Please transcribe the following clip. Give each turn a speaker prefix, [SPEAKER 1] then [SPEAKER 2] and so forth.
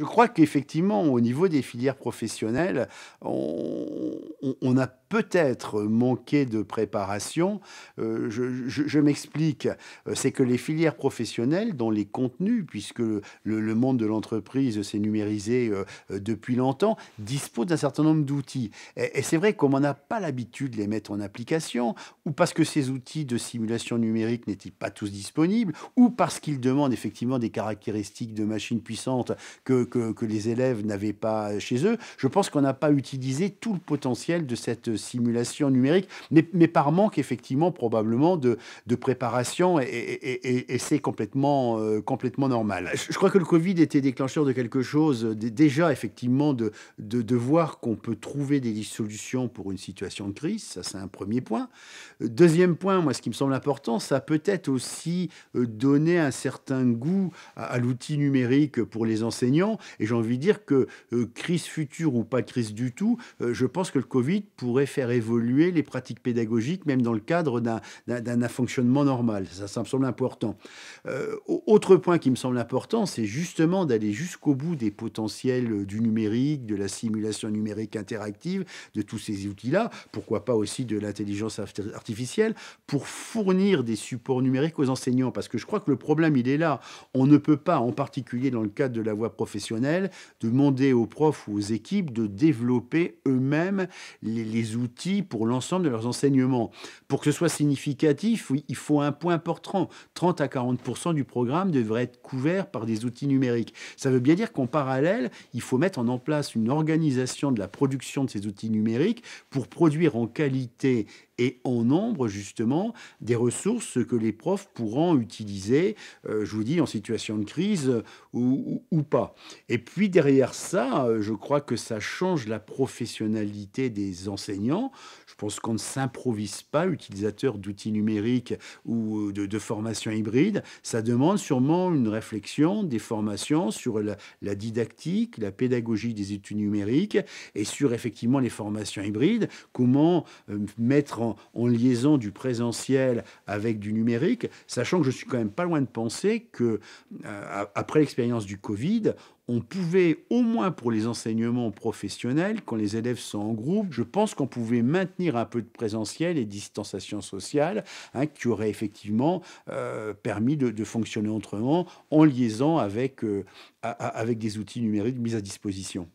[SPEAKER 1] Je crois qu'effectivement, au niveau des filières professionnelles, on a peut-être manqué de préparation. Je m'explique, c'est que les filières professionnelles dont les contenus, puisque le monde de l'entreprise s'est numérisé, depuis longtemps, disposent d'un certain nombre d'outils et c'est vrai comme on n'a pas l'habitude de les mettre en application ou parce que ces outils de simulation numérique n'étaient pas tous disponibles ou parce qu'ils demandent effectivement des caractéristiques de machines puissantes que les élèves n'avaient pas chez eux. Je pense qu'on n'a pas utilisé tout le potentiel de cette simulation numérique, mais par manque effectivement probablement de préparation et c'est complètement, complètement normal. Je crois que le Covid était déclencheur de quelque chose, déjà effectivement de voir qu'on peut trouver des solutions pour une situation de crise, ça c'est un premier point. Deuxième point, moi ce qui me semble important, ça peut être aussi donner un certain goût à l'outil numérique pour les enseignants. Et j'ai envie de dire que crise future ou pas crise du tout, je pense que le Covid pourrait faire évoluer les pratiques pédagogiques, même dans le cadre d'un fonctionnement normal. Ça me semble important. Autre point qui me semble important, c'est justement d'aller jusqu'au bout des potentiels du numérique, de la simulation numérique interactive, de tous ces outils-là, pourquoi pas aussi de l'intelligence artificielle, pour fournir des supports numériques aux enseignants. Parce que je crois que le problème, il est là. On ne peut pas, en particulier dans le cadre de la voie professionnelle, demander aux profs ou aux équipes de développer eux-mêmes les outils pour l'ensemble de leurs enseignements. Pour que ce soit significatif, oui, il faut un point important. 30 à 40% du programme devrait être couvert par des outils numériques. Ça veut bien dire qu'en parallèle, il faut mettre en place une organisation de la production de ces outils numériques pour produire en qualité et en nombre, justement, des ressources que les profs pourront utiliser, je vous dis, en situation de crise ou pas. Et puis derrière ça, je crois que ça change la professionnalité des enseignants. Je pense qu'on ne s'improvise pas utilisateur d'outils numériques ou de formation hybride. Ça demande sûrement une réflexion, des formations sur la didactique, la pédagogie des outils numériques et sur effectivement les formations hybrides. Comment mettre en liaison du présentiel avec du numérique, sachant que je suis quand même pas loin de penser que après l'expérience du Covid, on pouvait, au moins pour les enseignements professionnels, quand les élèves sont en groupe, je pense qu'on pouvait maintenir un peu de présentiel et distanciation sociale, hein, qui aurait effectivement permis de fonctionner autrement en liaison avec, avec des outils numériques mis à disposition.